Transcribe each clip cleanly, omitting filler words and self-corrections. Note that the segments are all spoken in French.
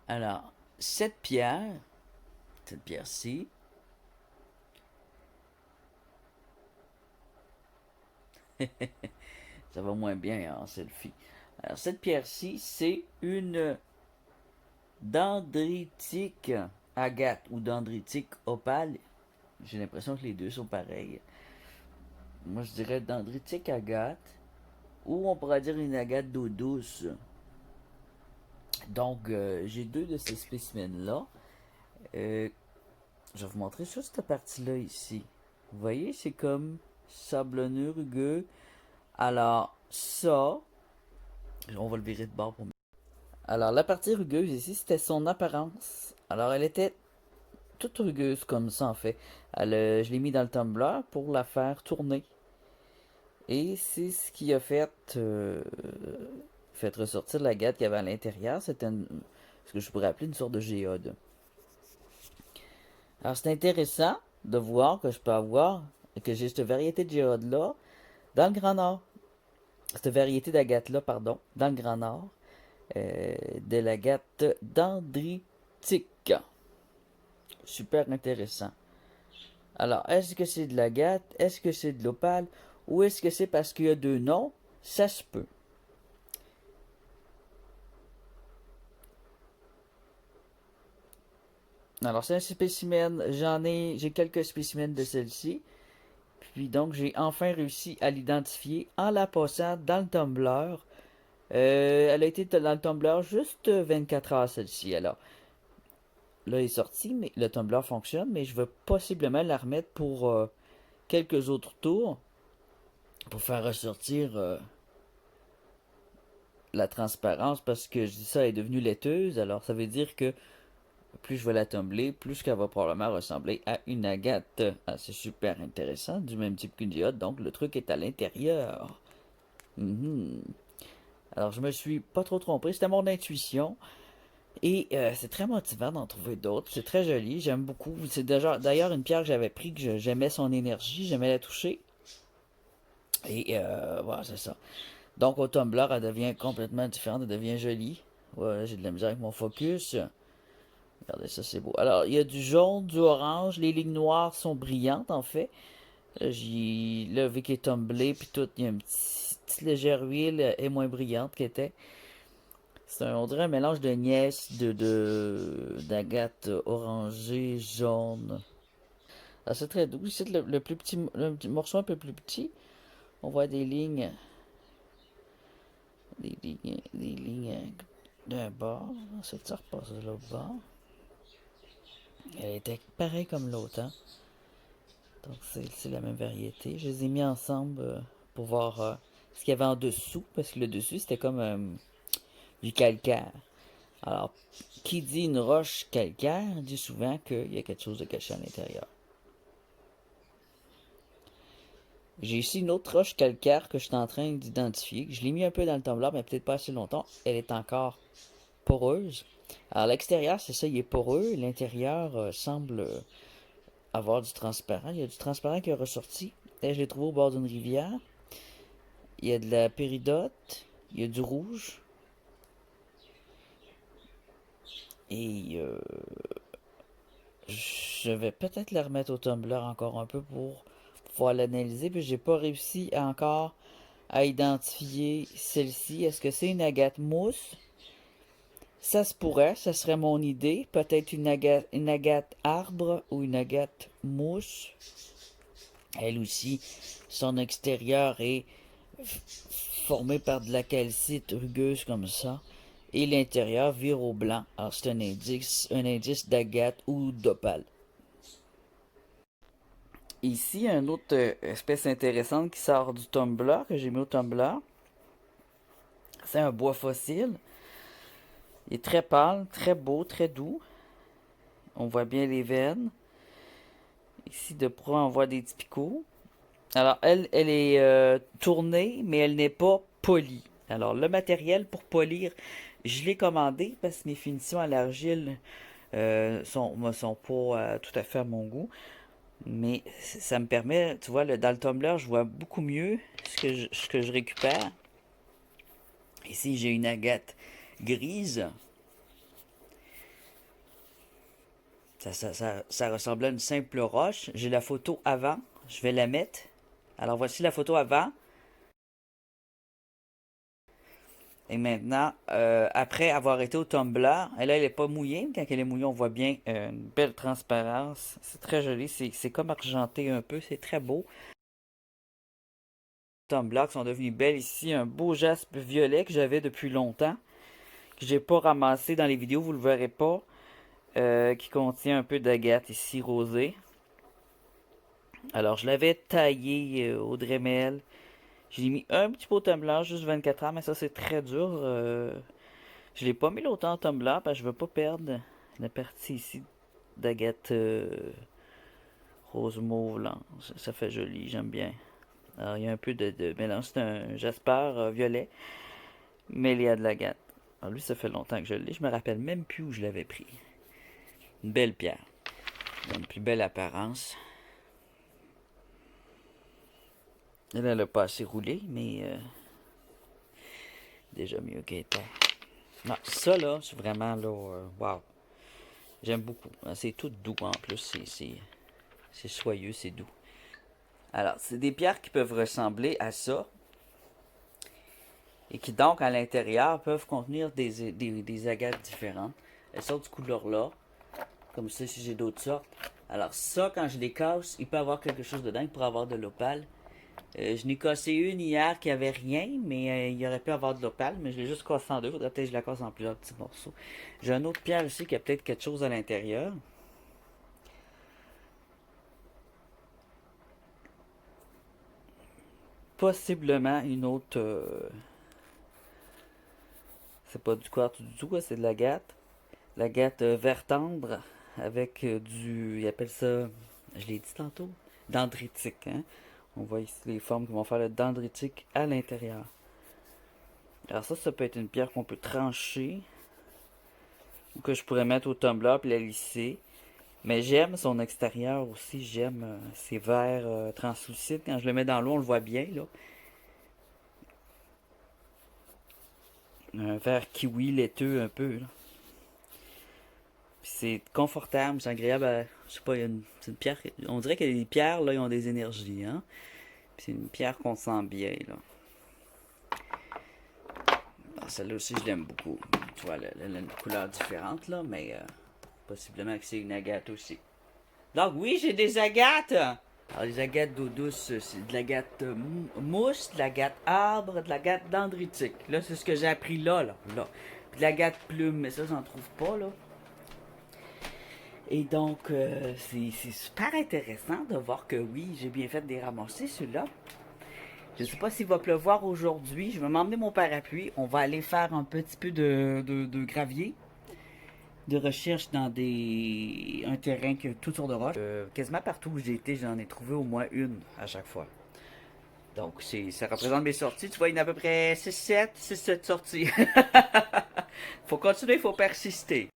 Alors, cette pierre-ci, ça va moins bien en selfie. Alors, cette pierre-ci, c'est une dendritique agate ou dendritique opale. J'ai l'impression que les deux sont pareils. Moi, je dirais dendritique agate, ou on pourrait dire une agate d'eau douce. Donc, j'ai deux de ces spécimens-là. Euh, je vais vous montrer juste cette partie-là ici. Vous voyez, c'est comme sablonneux, rugueux. Alors, ça, on va le virer de bord pour. Alors, la partie rugueuse ici, c'était son apparence. Alors, elle était toute rugueuse comme ça, en fait. Je l'ai mis dans le tumbler pour la faire tourner. Et c'est ce qui a fait ressortir la gâte qu'il y avait à l'intérieur. C'était ce que je pourrais appeler une sorte de géode. Alors, c'est intéressant de voir que je peux avoir, que j'ai cette variété de géode-là dans le Grand Nord. Cette variété d'agate-là, pardon, dans le Grand Nord. De l'agate dendritique. Super intéressant. Alors, est-ce que c'est de l'agate? Est-ce que c'est de l'opale? Ou est-ce que c'est parce qu'il y a deux noms? Ça se peut. Alors, c'est un spécimen. J'ai quelques spécimens de celle-ci. Puis donc, j'ai enfin réussi à l'identifier en la passant dans le tumbler. Elle a été dans le tumbler juste 24 heures, celle-ci. Alors, là, elle est sortie, mais le tumbler fonctionne, mais je vais possiblement la remettre pour quelques autres tours pour faire ressortir la transparence parce que je dis ça, elle est devenue laiteuse. Alors, ça veut dire que plus je vais la tumbler, plus qu'elle va probablement ressembler à une agate. Ah, c'est super intéressant, du même type qu'une diode, donc le truc est à l'intérieur. Mhm. Alors, je me suis pas trop trompé, c'était mon intuition. Et c'est très motivant d'en trouver d'autres. C'est très joli, j'aime beaucoup. C'est d'ailleurs une pierre que j'avais pris, que j'aimais son énergie, j'aimais la toucher. Et voilà, c'est ça. Donc au Tumblr, elle devient complètement différente, elle devient jolie. Ouais, j'ai de la misère avec mon focus. Regardez ça, c'est beau. Alors, il y a du jaune, du orange, les lignes noires sont brillantes en fait. Là, vu qu'elle est tumblée, puis tout, il y a une petite légère huile, elle est moins brillante qu'elle était. On dirait un mélange de Nièce, d'agate orangée, jaune. Ah, c'est très doux. Ici, le petit morceau un peu plus petit, on voit des lignes d'un bord. Ensuite, ça repasse de l'autre bord. Elle était pareille comme l'autre, hein? Donc, c'est la même variété. Je les ai mis ensemble pour voir ce qu'il y avait en dessous, parce que le dessus, c'était comme du calcaire. Alors, qui dit une roche calcaire dit souvent qu'il y a quelque chose de caché à l'intérieur. J'ai ici une autre roche calcaire que je suis en train d'identifier. Je l'ai mis un peu dans le tumbler, mais peut-être pas assez longtemps. Elle est encore poreuse. Alors, l'extérieur, c'est ça, il est poreux. L'intérieur semble avoir du transparent. Il y a du transparent qui est ressorti. Là, je l'ai trouvé au bord d'une rivière. Il y a de la péridote. Il y a du rouge. Et je vais peut-être la remettre au tumbler encore un peu pour pouvoir l'analyser. Puis j'ai pas réussi encore à identifier celle-ci. Est-ce que c'est une agate mousse? Ça se pourrait, ça serait mon idée. Peut-être une agate arbre ou une agate mousse. Elle aussi, son extérieur est formé par de la calcite rugueuse comme ça. Et l'intérieur vire au blanc. Alors c'est un indice d'agate ou d'opale. Ici, une autre espèce intéressante qui sort du tumbler, que j'ai mis au tumbler. C'est un bois fossile. Il est très pâle, très beau, très doux. On voit bien les veines. Ici, de près, on voit des petits picots. Alors, elle est tournée, mais elle n'est pas polie. Alors, le matériel pour polir, je l'ai commandé parce que mes finitions à l'argile sont pas tout à fait à mon goût. Mais ça me permet, tu vois, dans le tumbler, je vois beaucoup mieux ce que je récupère. Ici, j'ai une agate grise. Ça ressemblait à une simple roche. J'ai la photo avant. Je vais la mettre. Alors voici la photo avant. Et maintenant, après avoir été au Tumblr, et là, elle n'est pas mouillée. Quand elle est mouillée, on voit bien une belle transparence. C'est très joli. C'est comme argenté un peu. C'est très beau. Les Tumblr sont devenus belles ici. Un beau jaspe violet que j'avais depuis longtemps. Que j'ai pas ramassé dans les vidéos. Vous le verrez pas. Qui contient un peu d'agate ici rosée. Alors, je l'avais taillé au Dremel. J'ai mis un petit pot de Tumblr, juste 24 heures, mais ça c'est très dur. Je l'ai pas mis longtemps en Tumblr parce que je veux pas perdre la partie ici d'agate rose mauve là. Ça fait joli, j'aime bien. Alors il y a un peu de mélange, c'est un jasper violet, mais il y a de l'agate. Alors lui ça fait longtemps que je l'ai, je me rappelle même plus où je l'avais pris. Une belle pierre, une plus belle apparence. Elle n'a pas assez roulé, mais déjà mieux qu'elle était. Non, ça là, c'est vraiment là, wow. J'aime beaucoup. C'est tout doux en plus, c'est soyeux, c'est doux. Alors, c'est des pierres qui peuvent ressembler à ça et qui donc à l'intérieur peuvent contenir des agates différentes. Elles sont de couleur-là, comme ça si j'ai d'autres sortes. Alors ça, quand je les casse, il peut y avoir quelque chose dedans pour avoir de l'opale. Je n'ai cassé une hier qui avait rien, mais il y aurait pu avoir de l'opale, mais je l'ai juste cassé en deux. Faudrait peut-être que je la casse en plusieurs petits morceaux. J'ai une autre pierre ici qui a peut-être quelque chose à l'intérieur. Possiblement une autre. C'est pas du quartz du tout, c'est de l'agate. L'agate vert tendre avec du. Ils appellent ça. Je l'ai dit tantôt. Dendritique. Hein? On voit ici les formes qui vont faire le dendritique à l'intérieur. Alors ça peut être une pierre qu'on peut trancher. Ou que je pourrais mettre au tumbler puis la lisser. Mais j'aime son extérieur aussi. J'aime ses verres translucides. Quand je le mets dans l'eau, on le voit bien. Là. Un vert kiwi laiteux un peu. Là. Puis c'est confortable, c'est agréable à, je sais pas, c'est une pierre, on dirait que les pierres, là, ils ont des énergies, hein. Puis c'est une pierre qu'on sent bien, là. Bon, celle-là aussi, je l'aime beaucoup. Tu vois, elle a une couleur différente, là, mais possiblement que c'est une agate aussi. Donc oui, j'ai des agates! Alors les agates d'eau douce, c'est de l'agate mousse, de l'agate arbre, de l'agate dendritique. Là, c'est ce que j'ai appris là. Puis de l'agate plume, mais ça, j'en trouve pas, là. Et donc, c'est super intéressant de voir que oui, j'ai bien fait de les ramasser, ceux-là. Je ne sais pas s'il va pleuvoir aujourd'hui. Je vais m'emmener mon parapluie. On va aller faire un petit peu de gravier, de recherche dans un terrain que tout sur de roche. Quasiment partout où j'ai été, j'en ai trouvé au moins une à chaque fois. Donc, ça représente mes sorties. Tu vois, il y en a à peu près 6-7 sorties. Faut continuer, il faut persister.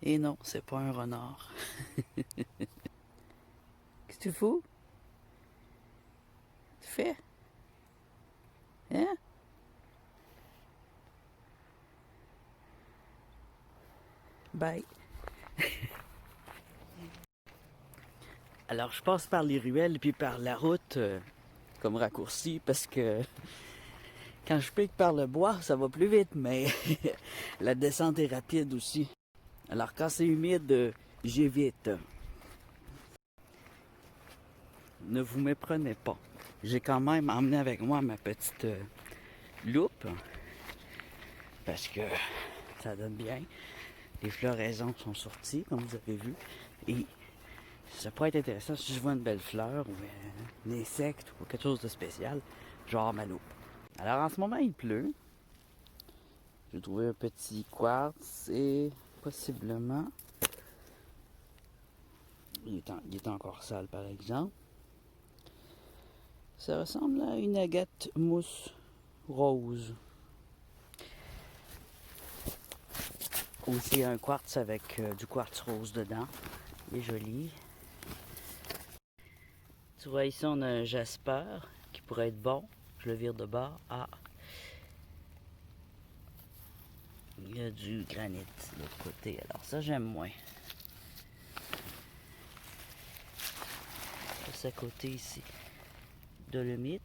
Et non, c'est pas un renard. Qu'est-ce que tu fous? Tu fais? Hein? Bye. Alors, je passe par les ruelles puis par la route comme raccourci parce que quand je pique par le bois, ça va plus vite, mais la descente est rapide aussi. Alors, quand c'est humide, j'évite. Ne vous méprenez pas. J'ai quand même emmené avec moi ma petite loupe parce que ça donne bien. Les floraisons sont sorties, comme vous avez vu. Et Ça pourrait être intéressant si je vois une belle fleur ou un insecte ou quelque chose de spécial, genre ma loupe. Alors en ce moment il pleut. J'ai trouvé un petit quartz et possiblement, il est encore sale par exemple. Ça ressemble à une agate mousse rose. Aussi un quartz avec du quartz rose dedans. Il est joli. Tu vois ici on a un jasper qui pourrait être bon. Je le vire de bord. Ah, il y a du granit de l'autre côté. Alors ça j'aime moins. Juste à côté ici. Dolomite.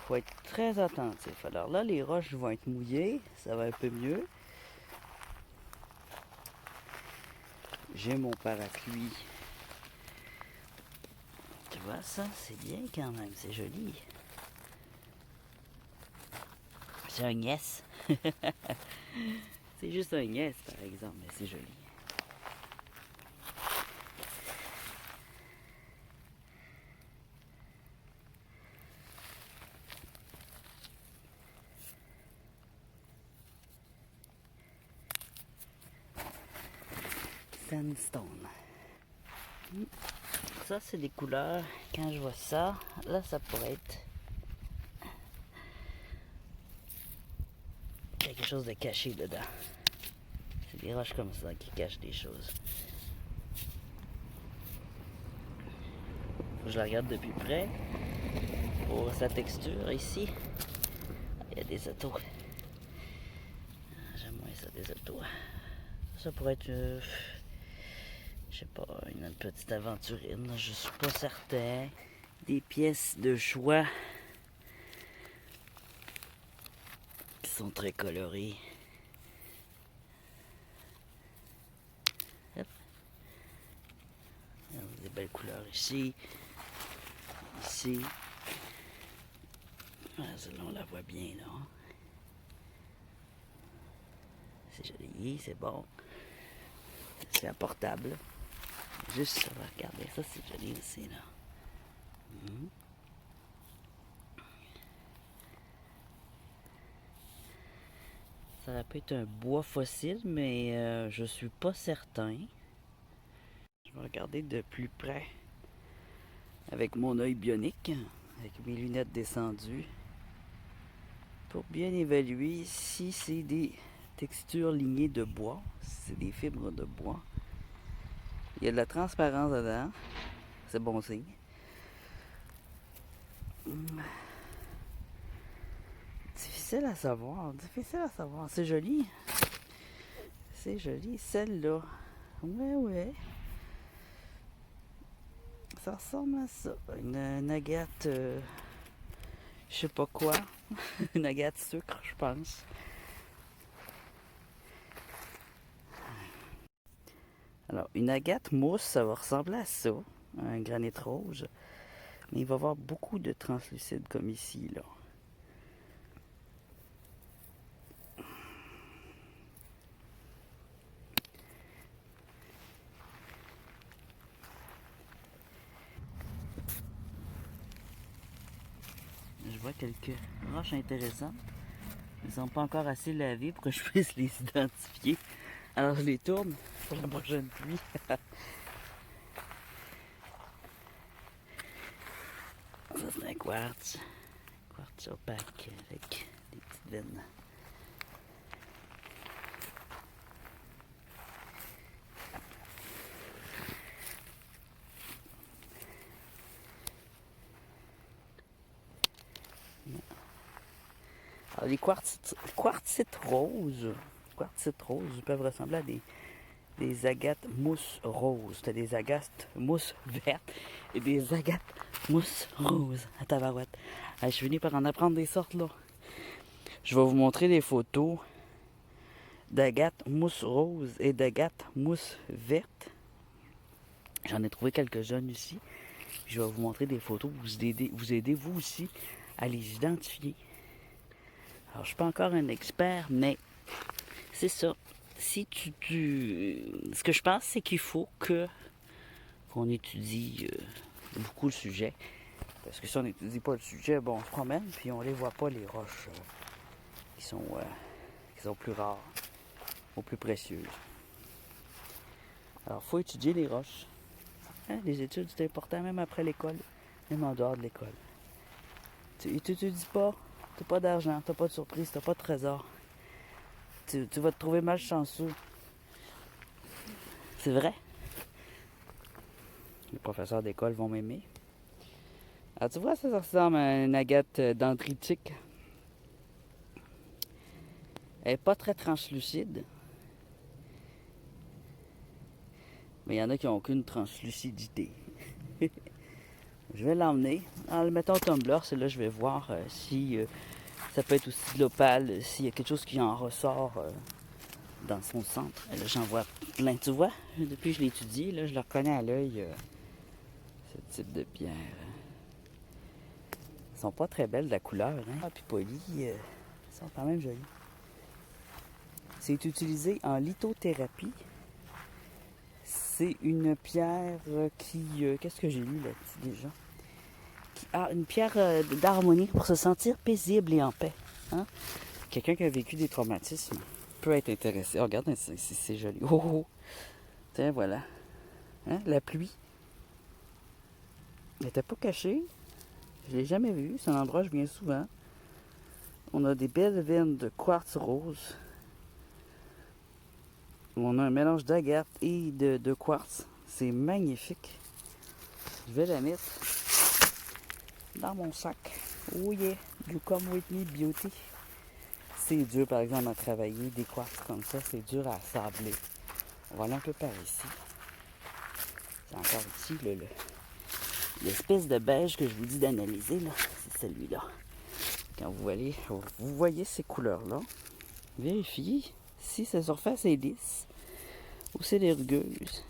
Faut être très attentif. Alors là, les roches vont être mouillées, ça va un peu mieux. J'ai mon parapluie. Tu vois ça, c'est bien quand même, c'est joli. C'est un yes. C'est juste un yes par exemple, mais c'est joli. Sandstone. Ça, c'est des couleurs. Quand je vois ça, là, ça pourrait être quelque chose de caché dedans. C'est des roches comme ça qui cachent des choses. Faut que je la regarde depuis près. Pour sa texture ici. Il y a des autos. J'aime moins ça, des autos. Ça pourrait être, je sais pas, une petite aventurine. Je suis pas certain. Des pièces de choix qui sont très colorées. Hop. Des belles couleurs ici. Ici. Ah, celle-là, on la voit bien, là. C'est joli, c'est bon. C'est apportable. Juste ça, regardez, ça c'est joli aussi, là. Ça aurait pu être un bois fossile, mais je suis pas certain. Je vais regarder de plus près avec mon œil bionique, avec mes lunettes descendues, pour bien évaluer si c'est des textures lignées de bois, si c'est des fibres de bois. Il y a de la transparence dedans, c'est bon signe. Difficile à savoir, difficile à savoir. C'est joli. C'est joli, celle-là. Ouais. Ça ressemble à ça. Une agate, je sais pas quoi. Une agate sucre, je pense. Alors, une agate mousse, ça va ressembler à ça. Un granit rose. Mais il va y avoir beaucoup de translucide comme ici, là. Je vois quelques roches intéressantes. Ils ne sont pas encore assez lavées pour que je puisse les identifier. Alors je les tourne pour la prochaine pluie. Ça c'est un quartz. Quartz opaque avec des petites veines. Alors les quartzites roses peuvent ressembler à des agates mousse roses. T'as des agates mousse vertes et des agates mousse rose à tabarouette. Je suis venu par en apprendre des sortes là. Je vais vous montrer des photos d'agate mousse rose et d'agate mousse verte. J'en ai trouvé quelques-unes ici. Je vais vous montrer des photos pour vous aider vous aussi à les identifier. Alors, je suis pas encore un expert, mais c'est ça. Si ce que je pense, c'est qu'il faut qu'on étudie beaucoup le sujet. Parce que si on n'étudie pas le sujet, bon, on se promène, puis on les voit pas, les roches qui sont plus rares ou plus précieuses. Alors, il faut étudier les roches. Hein, les études, c'est important, même après l'école, même en dehors de l'école. Tu t'étudies pas, t'as pas d'argent, t'as pas de surprise, t'as pas de trésor. Tu vas te trouver malchanceux. C'est vrai. Les professeurs d'école vont m'aimer. Alors, tu vois, ça ressemble à une agate dendritique. Elle n'est pas très translucide. Mais il y en a qui n'ont aucune translucidité. Je vais l'emmener. En le mettant au tumbler, c'est là que je vais voir si ça peut être aussi de l'opale, s'il y a quelque chose qui en ressort dans son centre. Et là, j'en vois plein. Tu vois, depuis que je l'ai étudié, là, je le reconnais à l'œil, ce type de pierre. Elles sont pas très belles de la couleur, hein? Ah, puis polies, elles sont quand même jolies. C'est utilisé en lithothérapie. C'est une pierre qui... qu'est-ce que j'ai lu là-dessus déjà? Une pierre d'harmonie pour se sentir paisible et en paix. Hein? Quelqu'un qui a vécu des traumatismes peut être intéressé. Oh, regarde, c'est joli. Oh, oh. Tiens, voilà. Hein? La pluie. Elle n'était pas cachée. Je ne l'ai jamais vue. C'est un endroit où je viens souvent. On a des belles veines de quartz rose. On a un mélange d'agate et de quartz. C'est magnifique. Je vais la mettre dans mon sac. Oh yeah, you come with me, beauty. C'est dur, par exemple, à travailler. Des quartz comme ça, c'est dur à assembler. On va aller un peu par ici. C'est encore ici, l'espèce de beige que je vous dis d'analyser, là, c'est celui-là. Quand vous voyez ces couleurs-là, vérifiez si sa surface est lisse ou c'est les rugueuses.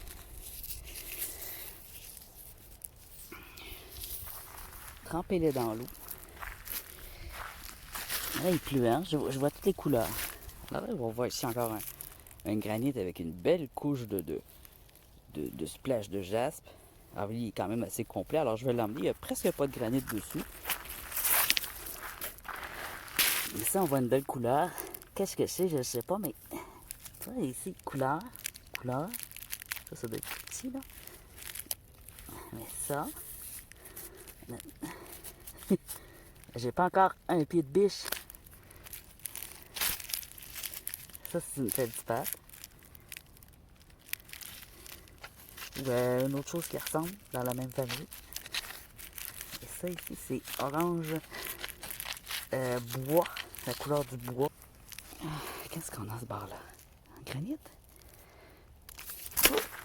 Trempez-les dans l'eau. Là, il pleut, hein? Je vois toutes les couleurs. Alors là, on va voir ici encore un granit avec une belle couche de splash de jaspe. Alors, il est quand même assez complet. Alors, je vais l'emmener. Il n'y a presque pas de granit dessus. Mais ça, on voit une belle couleur. Qu'est-ce que c'est? Je ne sais pas, mais... Tu vois, ici, couleur. Ça doit être petit, là. Mais ça... J'ai pas encore un pied de biche. Ça, c'est une feldspathe. Ou une autre chose qui ressemble dans la même famille. Et ça, ici, c'est orange bois. La couleur du bois. Qu'est-ce qu'on a ce bar-là? Un granit?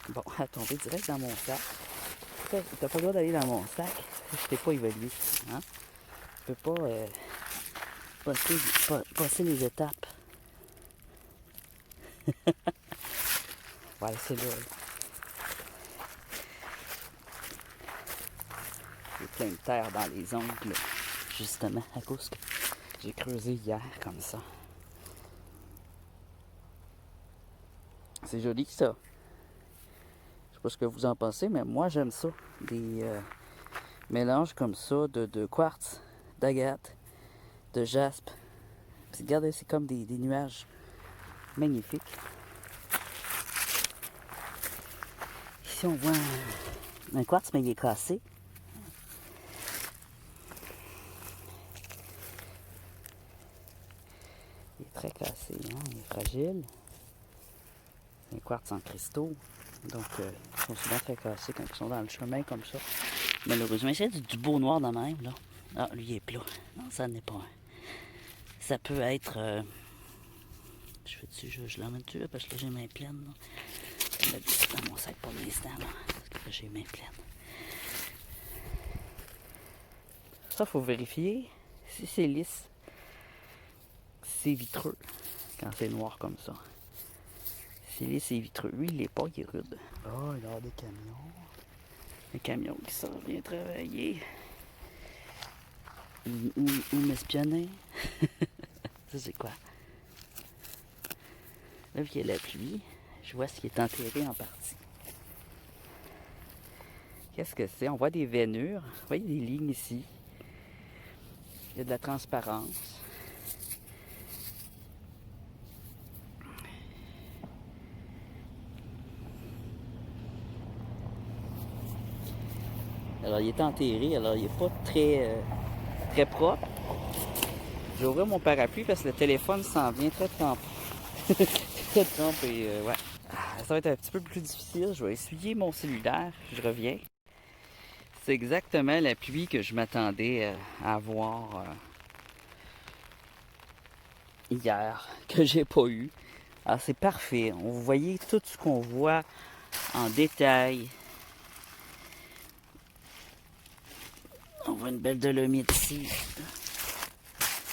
Bon, elle a tombé direct dans mon sac. T'as pas le droit d'aller dans mon sac. Je t'ai pas évalué. Hein? Je peux pas passer les étapes. Voilà, c'est là. Il y a plein de terre dans les ongles, justement, à cause que j'ai creusé hier, comme ça. C'est joli, ça. Je sais pas ce que vous en pensez, mais moi, j'aime ça. Des mélanges comme ça de quartz, d'agate, de jaspe. Puis regardez, c'est comme des nuages magnifiques. Ici, on voit un quartz, mais il est cassé. Il est très cassé, hein? Il est fragile. C'est un quartz en cristaux. Donc, ils sont souvent très cassés quand ils sont dans le chemin comme ça. Malheureusement, c'est du beau noir de même, là. Ah, lui, il est plat. Non, ça n'est pas un. Ça peut être... je l'emmène-tu, là, parce que là, j'ai les mains pleines, là. Je vais mettre dans mon sac pour l'instant, là. Parce que là, j'ai les mains pleines. Ça, il faut vérifier si c'est lisse. Si c'est vitreux quand c'est noir comme ça. Scellé ses vitreux. Lui, il est pas, il est rude. Oh, il y a des camions. Un camion qui s'en vient travailler. Ou m'espionner. Ça, c'est quoi? Là, vu qu'il y a la pluie, je vois ce qui est enterré en partie. Qu'est-ce que c'est? On voit des veinures. Vous voyez des lignes ici. Il y a de la transparence. Alors, il est enterré, alors il n'est pas très propre. Je vais ouvrir mon parapluie parce que le téléphone s'en vient très trempé. Très trempé, ouais. Ça va être un petit peu plus difficile. Je vais essuyer mon cellulaire. Je reviens. C'est exactement la pluie que je m'attendais à avoir hier, que j'ai pas eu. Alors, c'est parfait. Vous voyez tout ce qu'on voit en détail. On voit une belle dolomite ici.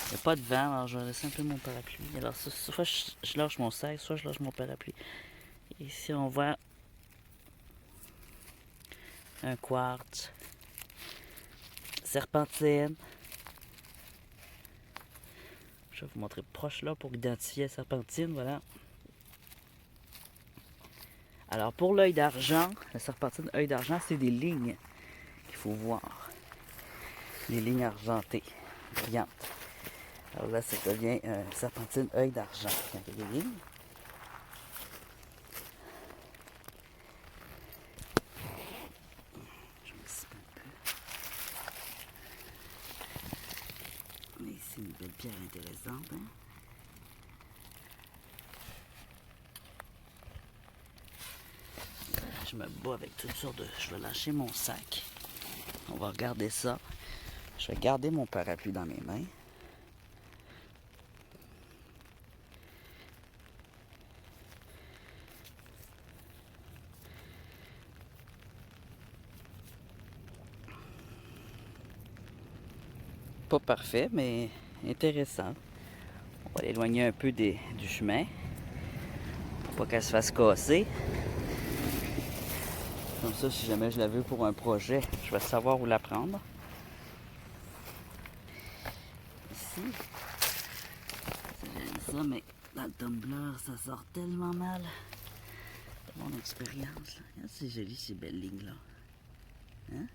Il n'y a pas de vent, alors je vais laisser un peu mon parapluie. Alors, soit je lâche mon sac, soit je lâche mon parapluie. Ici, on voit un quartz, serpentine. Je vais vous montrer proche là pour identifier la serpentine, voilà. Alors, pour l'œil d'argent, la serpentine œil d'argent, c'est des lignes qu'il faut voir. Les lignes argentées, brillantes. Alors là, ça devient serpentine œil d'argent. Quand il y a des lignes. Je me dissipe un peu. Mais ici, une belle pierre intéressante. Hein? Je me bats avec toutes sortes de... Je vais lâcher mon sac. On va regarder ça. Je vais garder mon parapluie dans mes mains. Pas parfait, mais intéressant. On va l'éloigner un peu du chemin. Pour pas qu'elle se fasse casser. Comme ça, si jamais je la veux pour un projet, je vais savoir où la prendre. Ici, j'aime ça, mais dans le tumbler, ça sort tellement mal. De mon expérience. Regarde, c'est joli ces belles lignes-là. Hein?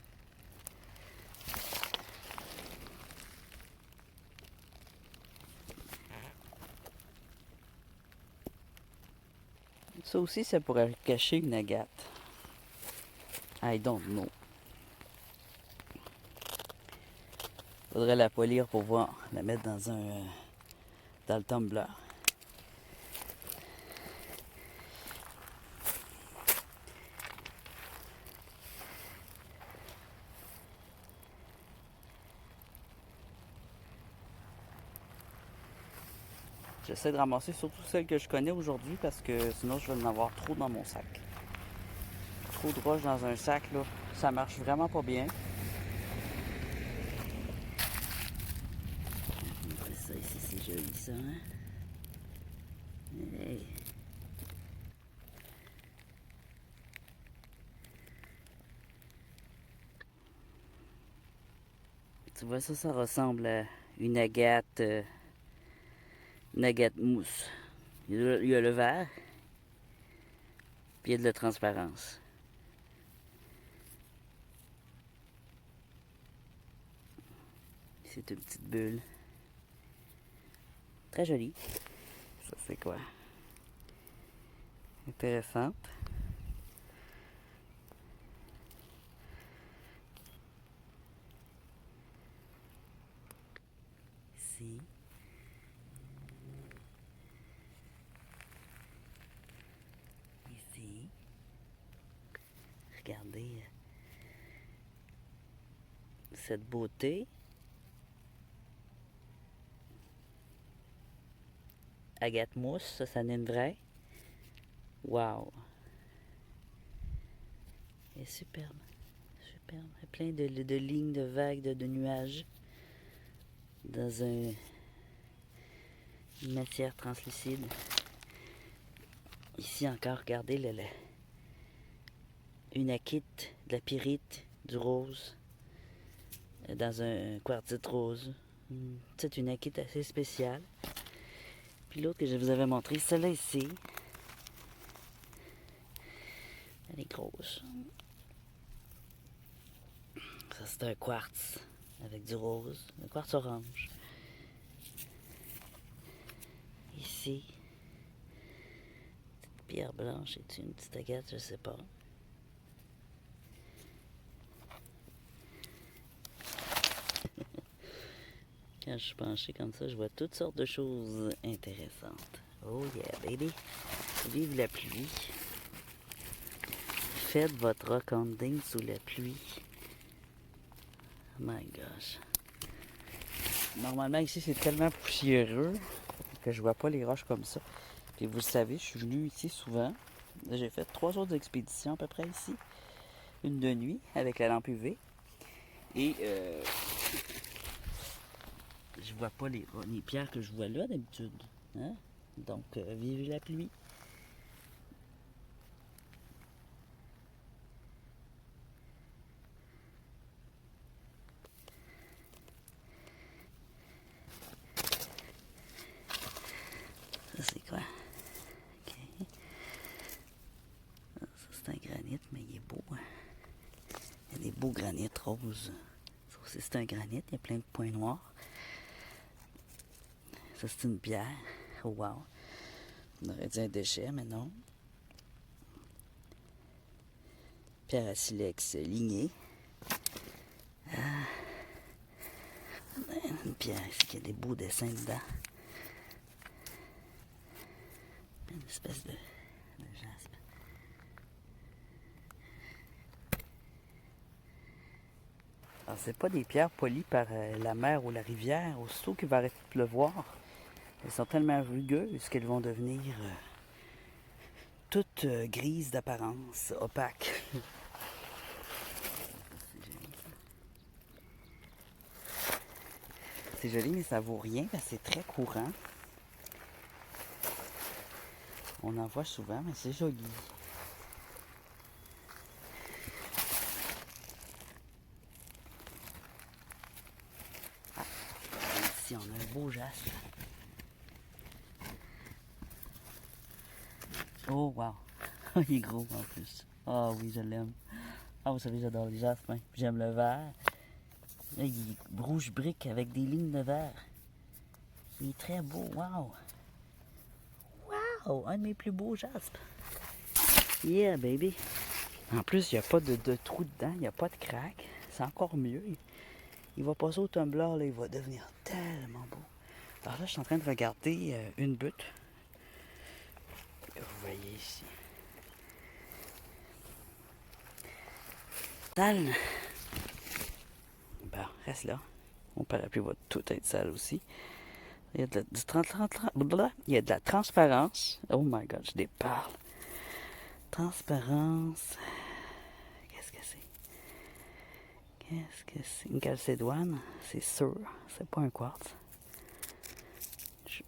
Ça aussi, ça pourrait cacher une agate. I don't know. Faudrait la polir pour voir, la mettre dans le tumbler. J'essaie de ramasser surtout celles que je connais aujourd'hui parce que sinon je vais en avoir trop dans mon sac. Trop de roches dans un sac, là, ça marche vraiment pas bien. Ça ici, c'est joli ça, hein? Hey. Tu vois ça, ça ressemble à une agate mousse. Il y a le vert, puis il y a de la transparence. C'est une petite bulle. Très jolie. Ça, c'est quoi? Intéressante. Ici. Ici. Regardez cette beauté. Agate mousse, ça n'est une vraie. Wow! Elle est superbe. Superbe. Il y a plein de lignes, de vagues, de nuages. Dans une matière translucide. Ici encore, regardez une akite, de la pyrite, du rose, dans un quartzite rose. C'est une akite assez spéciale. Puis l'autre que je vous avais montré, celle-là ici. Elle est grosse. Ça, c'est un quartz avec du rose, un quartz orange. Ici, petite pierre blanche, est une petite agate, je sais pas. Quand je suis penché comme ça, je vois toutes sortes de choses intéressantes. Oh yeah, baby! Vive la pluie! Faites votre rockanding sous la pluie. Oh my gosh! Normalement, ici, c'est tellement poussiéreux que je vois pas les roches comme ça. Puis vous le savez, je suis venu ici souvent. J'ai fait 3 autres expéditions à peu près ici. Une de nuit avec la lampe UV. Et je vois pas les pierres que je vois là d'habitude. Hein? Donc, vive la pluie. Ça, c'est quoi? Ok. Ça, c'est un granit, mais il est beau. Hein? Il y a des beaux granites roses. Ça aussi, c'est un granit. Il y a plein de points noirs. Ça, c'est une pierre. Oh, wow. On aurait dit un déchet, mais non. Pierre à silex lignée. Une pierre ici qui a des beaux dessins dedans. Une espèce de jaspe. Alors, c'est pas des pierres polies par la mer ou la rivière. Aussitôt qu'il va arrêter de pleuvoir, elles sont tellement rugueuses qu'elles vont devenir toutes grises d'apparence, opaques. C'est joli, mais ça vaut rien parce que c'est très courant. On en voit souvent, mais c'est joli. Ah, ici, on a un beau jaspe. Oh, wow! Il est gros en plus. Ah oui, je l'aime. Ah, vous savez, j'adore les jaspes. Hein. J'aime le vert. Là, il est rouge brique avec des lignes de vert. Il est très beau. Wow! Wow! Un de mes plus beaux jaspes. Yeah, baby! En plus, il n'y a pas de trou dedans. Il n'y a pas de craque. C'est encore mieux. Il va passer au tumbler. Là, il va devenir tellement beau. Alors là, je suis en train de regarder une butte. Vous voyez ici. Sale. Bon, reste là. Mon parapluie va tout être sale aussi. Il y a il y a de la transparence. Oh my god, je déparle. Transparence. Qu'est-ce que c'est? Qu'est-ce que c'est? Une calcédoine, c'est sûr. C'est pas un quartz. Je suis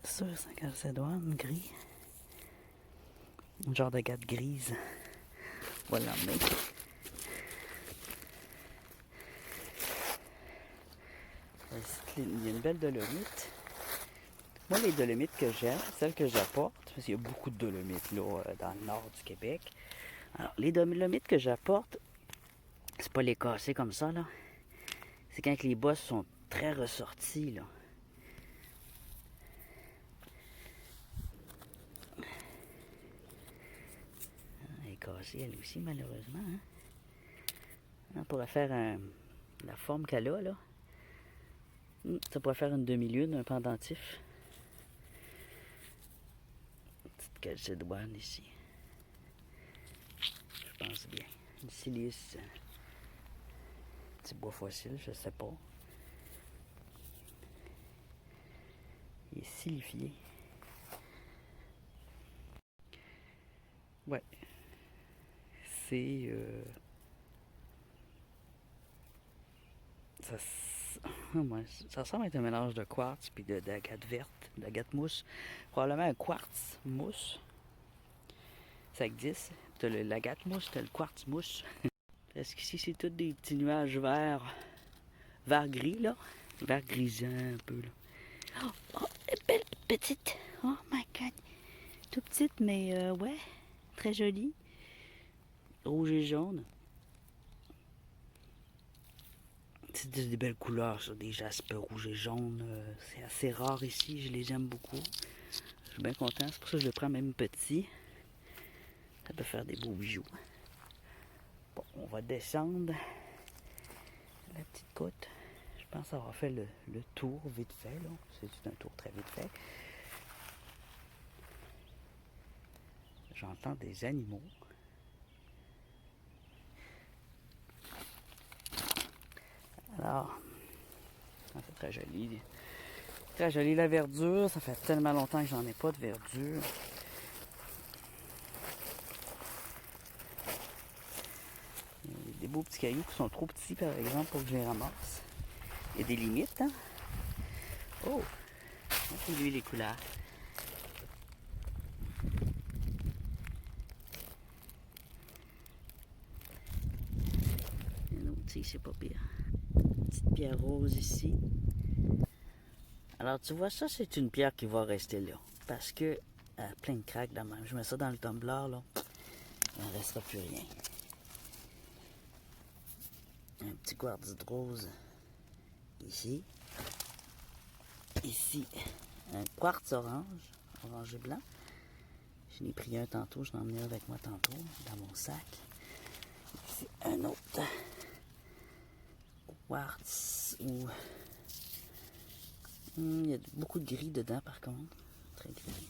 sûr que c'est un calcédoine gris. Un genre de gâte grise. Voilà, mais. Il y a une belle dolomite. Moi, les dolomites que j'aime, celles que j'apporte, parce qu'il y a beaucoup de dolomites là, dans le nord du Québec. Alors, les dolomites que j'apporte, c'est pas les casser comme ça, là. C'est quand les bosses sont très ressorties, là. Elle est cassée, elle aussi, malheureusement. Hein? On pourrait faire la forme qu'elle a, là. Ça pourrait faire une demi-lune, un pendentif. Petite calcédoine ici. Je pense bien. Une silice. Petit bois fossile, je sais pas. Il est silifié. Ouais. C'est. Ça, ouais, ça ressemble à un mélange de quartz puis d'agate verte, d'agate mousse. Probablement un quartz mousse. Ça existe. T'as l'agate mouche, t'as le quartz mouche. Parce qu'ici, c'est tous des petits nuages vert gris, là. Vert grisant un peu, là. Oh, belle petite. Oh my god. Tout petite, mais ouais, très jolie. Rouge et jaune. C'est des belles couleurs, ça, des jaspes rouge et jaune. C'est assez rare ici, je les aime beaucoup. Je suis bien content, c'est pour ça que je le prends même petit. Ça peut faire des beaux bijoux. Bon, on va descendre la petite côte. Je pense avoir fait le tour vite fait, là. C'est un tour très vite fait. J'entends des animaux. Alors, c'est très joli. Très joli la verdure. Ça fait tellement longtemps que j'en ai pas de verdure. Il y a des beaux petits cailloux qui sont trop petits, par exemple, pour que je les ramasse. Il y a des limites, hein? Oh! On peut lui les couleurs. Un autre ici, c'est pas pire. Petite pierre rose ici. Alors, tu vois, ça, c'est une pierre qui va rester là. Parce que, plein de craques de même. Je mets ça dans le tumbler, là. Il n'en restera plus rien. Un petit quartz rose ici. Ici, un quartz orange et blanc. Je l'ai pris un tantôt, je l'ai emmené avec moi tantôt, dans mon sac. Ici, un autre quartz où il y a beaucoup de gris dedans par contre. Très gris.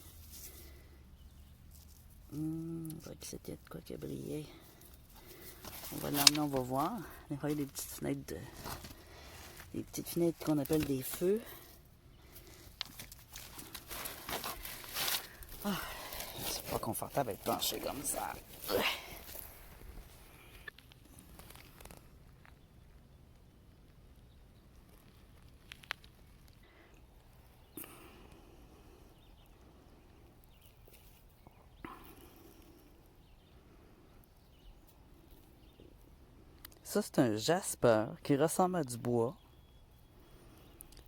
On voit que c'était de quoi qui a brillé. On va l'emmener, on va voir. Des fois, il y a des petites fenêtres des petites fenêtres qu'on appelle des feux. Ah, c'est pas confortable d'être penché comme ça. Ça, c'est un jasper qui ressemble à du bois.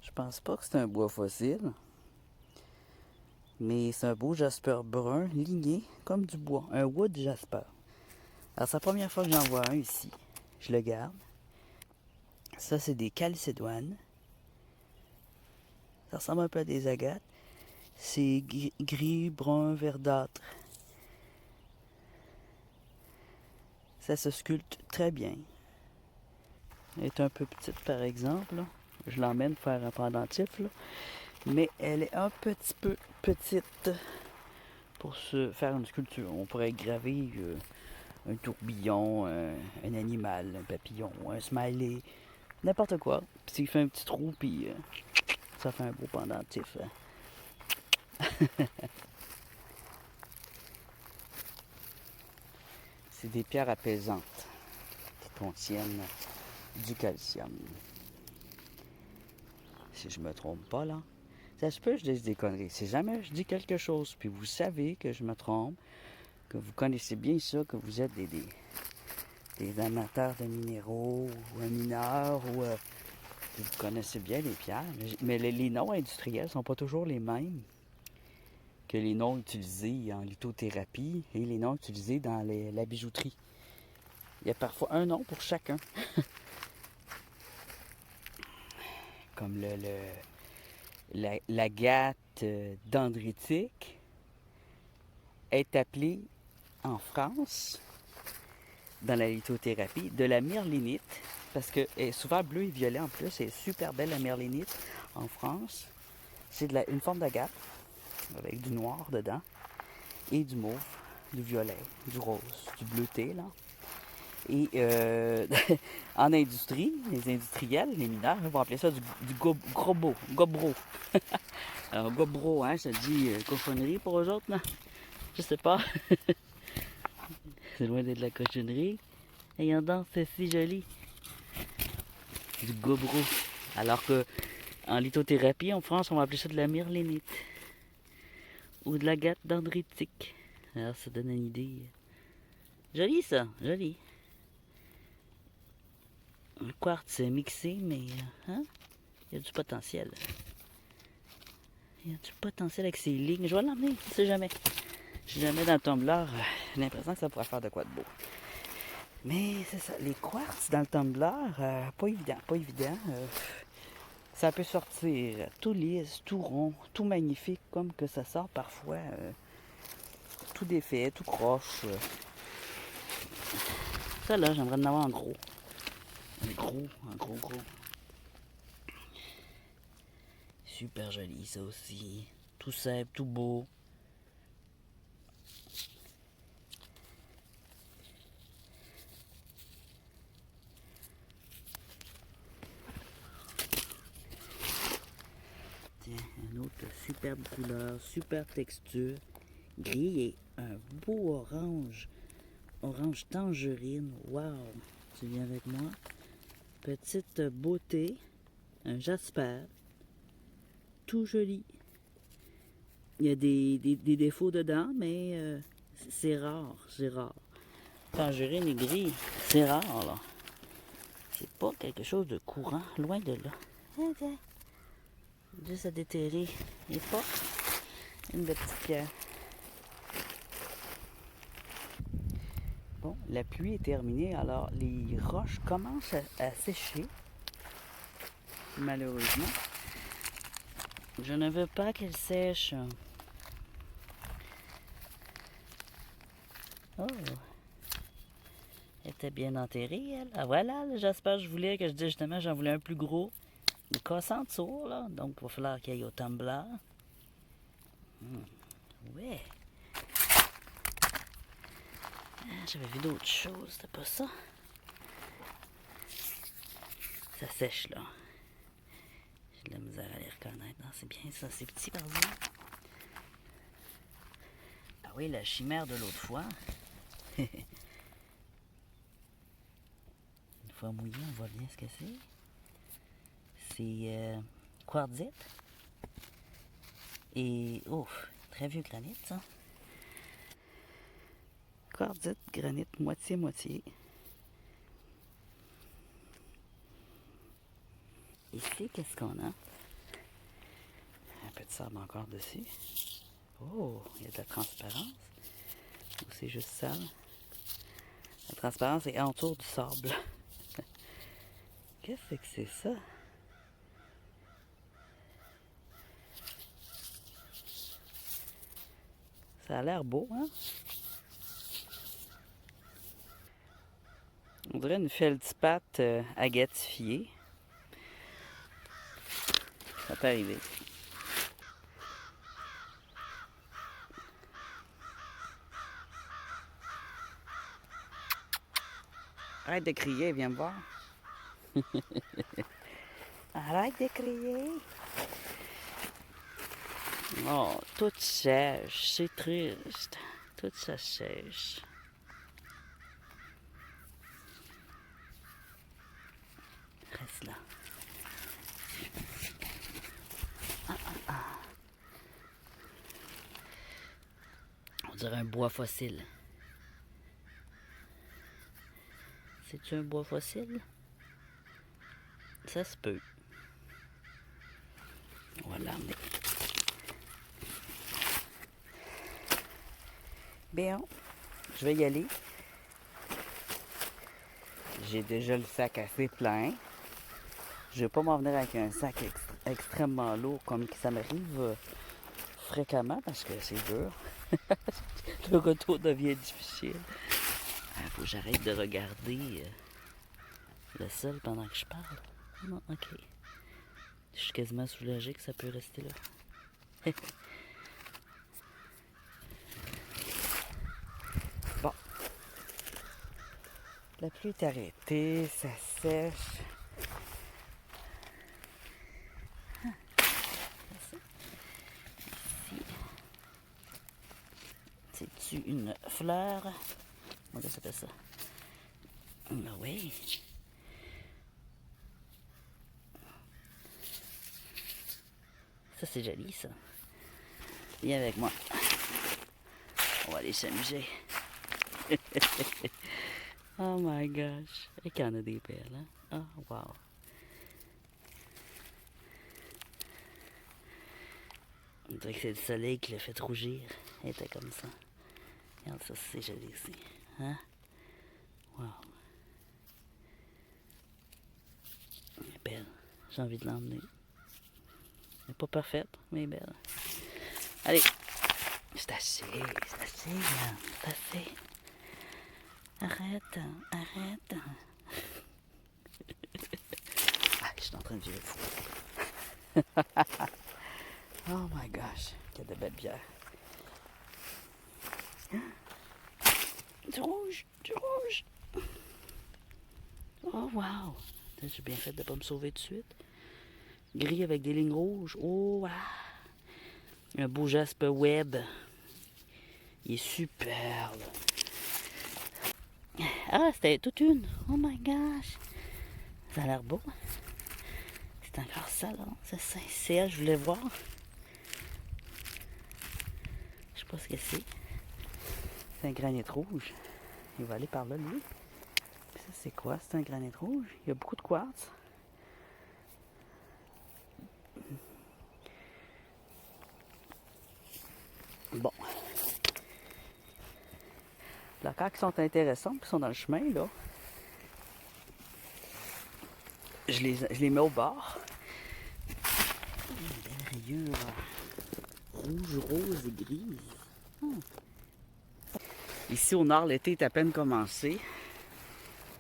Je pense pas que c'est un bois fossile. Mais c'est un beau jasper brun, ligné, comme du bois. Un wood jasper. Alors, c'est la première fois que j'en vois un ici. Je le garde. Ça, c'est des chalcédoines. Ça ressemble un peu à des agates. C'est gris, brun, verdâtre. Ça se sculpte très bien. Elle est un peu petite, par exemple. Là. Je l'emmène faire un pendentif. Là. Mais elle est un petit peu petite pour se faire une sculpture. On pourrait graver un tourbillon, un animal, un papillon, un smiley, n'importe quoi. Puis s'il fait un petit trou, puis ça fait un beau pendentif. C'est des pierres apaisantes qui contiennent du calcium. Si je me trompe pas, là. Ça se peut que je dise des conneries. Si jamais je dis quelque chose, puis vous savez que je me trompe, que vous connaissez bien ça, que vous êtes des amateurs de minéraux, ou un mineur, ou que vous connaissez bien les pierres, mais les noms industriels sont pas toujours les mêmes que les noms utilisés en lithothérapie et les noms utilisés dans la bijouterie. Il y a parfois un nom pour chacun. Comme l'agate dendritique est appelée en France, dans la lithothérapie, de la myrlinite, parce qu'elle est souvent bleue et violet en plus, elle est super belle la myrlinite en France. C'est une forme d'agate, avec du noir dedans, et du mauve, du violet, du rose, du bleuté, là. Et en industrie, les industriels, les mineurs, ils vont appeler ça du gobro. Alors, gobro, hein, ça dit cochonnerie pour eux autres, non? Je sais pas. C'est loin d'être de la cochonnerie. Regardons, c'est si joli. Du gobro. Alors que en lithothérapie, en France, on va appeler ça de la myrlinite. Ou de l'agate dendritique. Alors ça donne une idée. Joli ça, joli. Un quartz mixé, mais hein? Il y a du potentiel. Il y a du potentiel avec ces lignes. Je vais l'emmener, on sait jamais. Si jamais dans le tumbler, j'ai l'impression que ça pourrait faire de quoi de beau. Mais c'est ça, les quartz dans le tumbler, pas évident, pas évident. Ça peut sortir tout lisse, tout rond, tout magnifique, comme que ça sort parfois tout défait, tout croche. Ça là, j'aimerais en avoir en gros. Un gros. Super joli ça aussi. Tout simple, tout beau. Tiens, un autre superbe couleur, super texture. Gris et un beau orange. Orange tangerine. Wow! Tu viens avec moi? Petite beauté. Un jasper. Tout joli. Il y a des défauts dedans, mais c'est rare, c'est rare. Tangerine et gris, c'est rare, là. C'est pas quelque chose de courant, loin de là. Tiens. Juste à déterrer les pas. Une de petite pierre. Bon, la pluie est terminée, alors les roches commencent à sécher. Malheureusement. Je ne veux pas qu'elles sèchent. Oh! Elle était bien enterrée, elle. Ah voilà, j'espère que je voulais, que je dis justement, j'en voulais un plus gros. Il est cassant de sourd, là. Donc, il va falloir qu'il aille au tumbler. Ouais. Ah, j'avais vu d'autres choses, c'était pas ça. Ça sèche, là. J'ai de la misère à les reconnaître. Non, c'est bien ça, c'est petit, par exemple. Ah oui, la chimère de l'autre fois. Une fois mouillé, on voit bien ce que c'est. C'est quartzite. Et, ouf, très vieux granit, ça. Quartzite, granit, moitié-moitié. Ici, qu'est-ce qu'on a? Un peu de sable encore dessus. Oh, il y a de la transparence. Ou c'est juste sale. La transparence est autour du sable. Qu'est-ce que c'est ça? Ça a l'air beau, hein? On dirait une feldspate agatifiée. Ça peut arriver. Arrête de crier, viens me voir. Arrête de crier. Oh, tout sèche, c'est triste. Tout ça sèche. Reste là. On dirait un bois fossile. C'est-tu un bois fossile? Ça se peut. On va l'emmener. Bien, je vais y aller. J'ai déjà le sac assez plein. Je vais pas m'en venir avec un sac extrêmement lourd comme ça m'arrive fréquemment parce que c'est dur. Le retour devient difficile. Il faut que j'arrête de regarder le sol pendant que je parle. Non, ok. Je suis quasiment soulagée que ça peut rester là. Bon. La pluie est arrêtée, ça sèche. C'est-tu une fleur? Comment ça s'appelle ça? Ah oui. Ça, c'est joli, ça. Viens avec moi. On va aller s'amuser. Oh my gosh. Et qu'il y en a des belles, hein? Oh, wow. On dirait que c'est le soleil qui l'a fait rougir. Elle était comme ça. Regarde ça, c'est joli aussi. Hein? Wow. Elle est belle. J'ai envie de l'emmener. Elle n'est pas parfaite, mais elle est belle. Allez. C'est assez, là. C'est assez. Arrête, arrête. Ah, je suis en train de virer fou. Oh my gosh, quelle de belle bière. Du rouge, du rouge. Oh wow. J'ai bien fait de ne pas me sauver tout de suite. Gris avec des lignes rouges. Oh wow. Un beau jaspe web. Il est superbe. Ah, c'était toute une. Oh my gosh. Ça a l'air beau. C'est encore ça, là. C'est elle, je voulais voir. Je sais pas ce que c'est. C'est un granit rouge. Il va aller par là, lui. Puis ça, c'est quoi? C'est un granit rouge. Il y a beaucoup de quartz. Bon. Là, quand ils sont intéressants, puis ils sont dans le chemin, là, je les mets au bord. Une belle rayure rouge, rose et grise. Ici au nord, l'été est à peine commencé.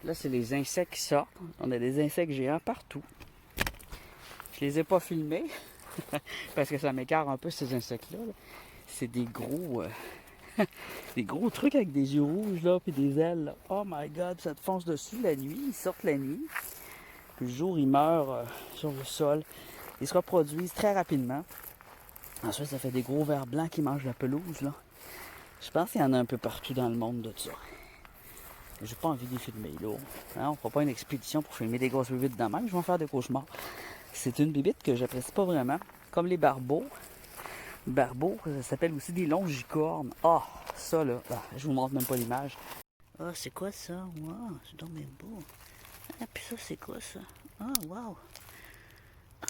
Là, c'est les insectes qui sortent. On a des insectes géants partout. Je les ai pas filmés parce que ça m'écarte un peu ces insectes-là. C'est des gros des gros trucs avec des yeux rouges là, puis des ailes. Là. Oh my god, ça te fonce dessus la nuit. Ils sortent la nuit. Puis le jour, ils meurent sur le sol. Ils se reproduisent très rapidement. Ensuite, ça fait des gros vers blancs qui mangent la pelouse. Là. Je pense qu'il y en a un peu partout dans le monde de ça. J'ai pas envie de les filmer là. Hein, on fera pas une expédition pour filmer des grosses bébites de même. Je vais en faire des cauchemars. C'est une bébite que j'apprécie pas vraiment. Comme les barbeaux. Les barbeaux, ça s'appelle aussi des longicornes. Ah, ça là. Ah, je vous montre même pas l'image. Ah, c'est quoi ça? Wow, c'est donc bien beau. Ah, puis ça, c'est quoi ça? Ah, wow.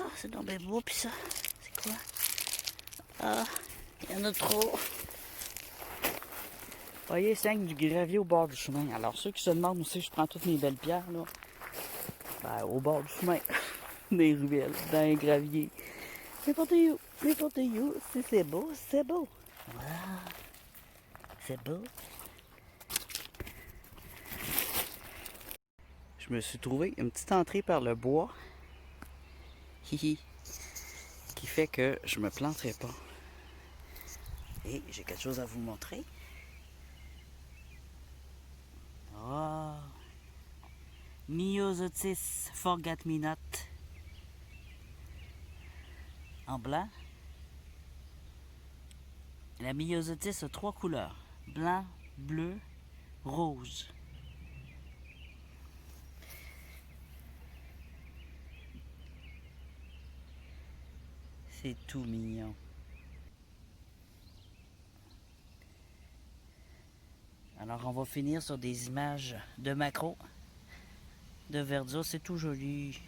Ah, c'est donc bien beau. Puis ça, c'est quoi? Ah, il y en a trop. Voyez, c'est du gravier au bord du chemin. Alors, ceux qui se demandent aussi, je prends toutes mes belles pierres, là. Ben, au bord du chemin. Des ruelles, dans les graviers. N'importe où. Si c'est beau, c'est beau. Wow. C'est beau. Je me suis trouvé une petite entrée par le bois. Hihi. Qui fait que je me planterai pas. Et j'ai quelque chose à vous montrer. Oh. Myosotis forget-me-not. En blanc. La myosotis a 3 couleurs. Blanc, bleu, rose. C'est tout mignon. Alors on va finir sur des images de macro, de verdure, c'est tout joli.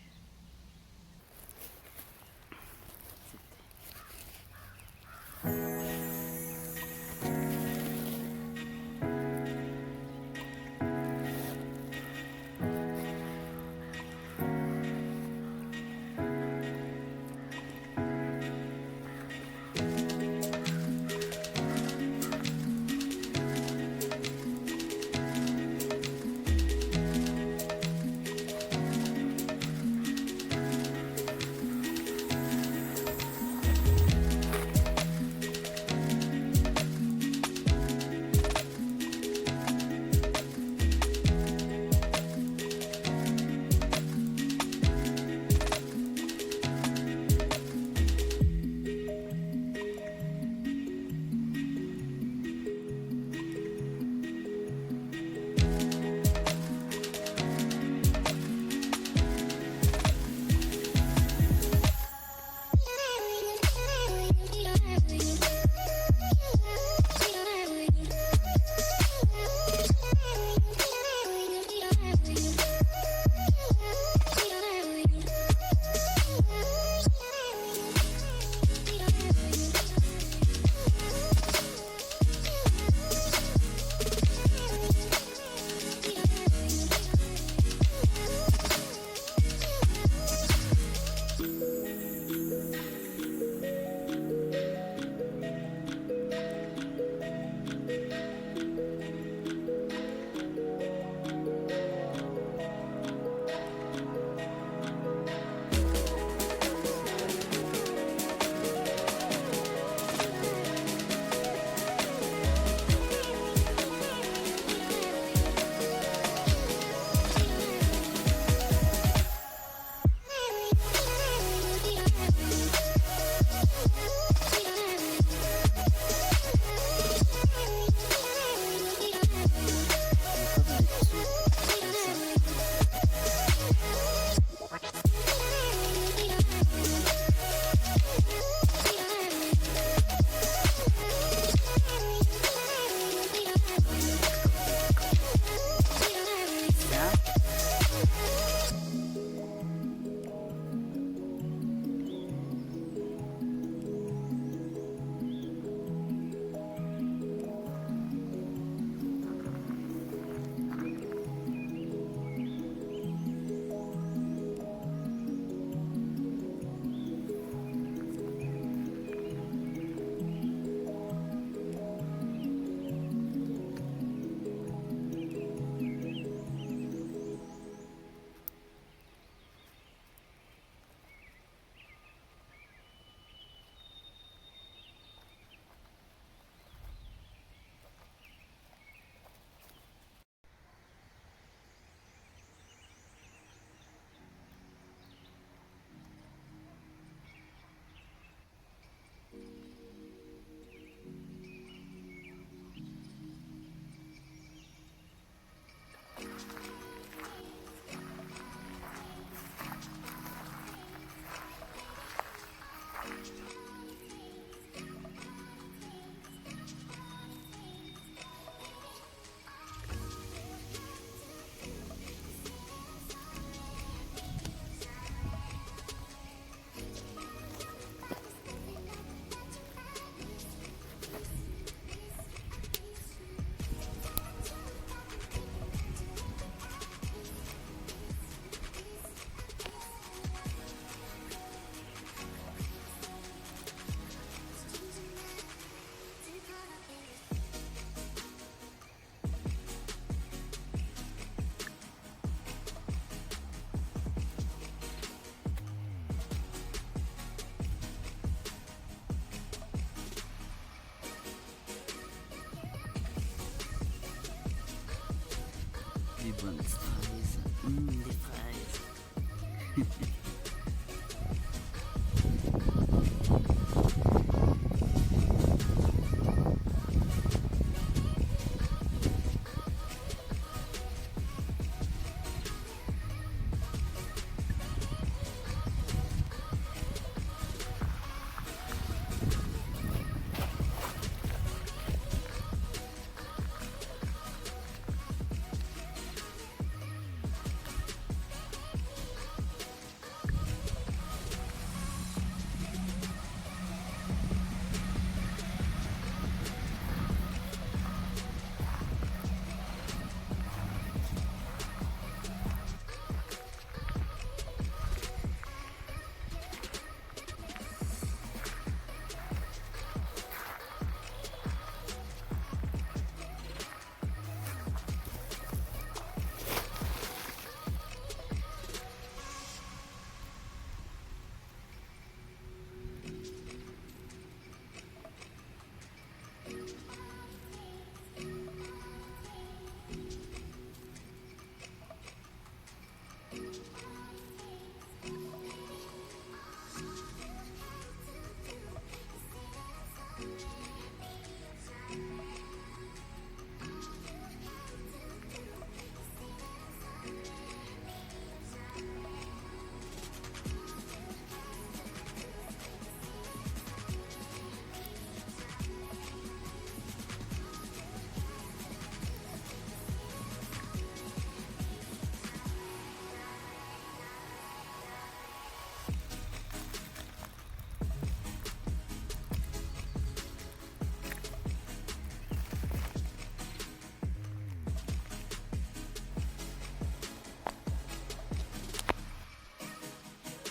bonnes petites fraises. Des fraises.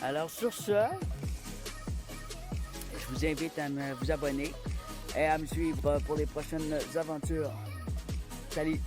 Alors sur ce, je vous invite à vous abonner et à me suivre pour les prochaines aventures. Salut!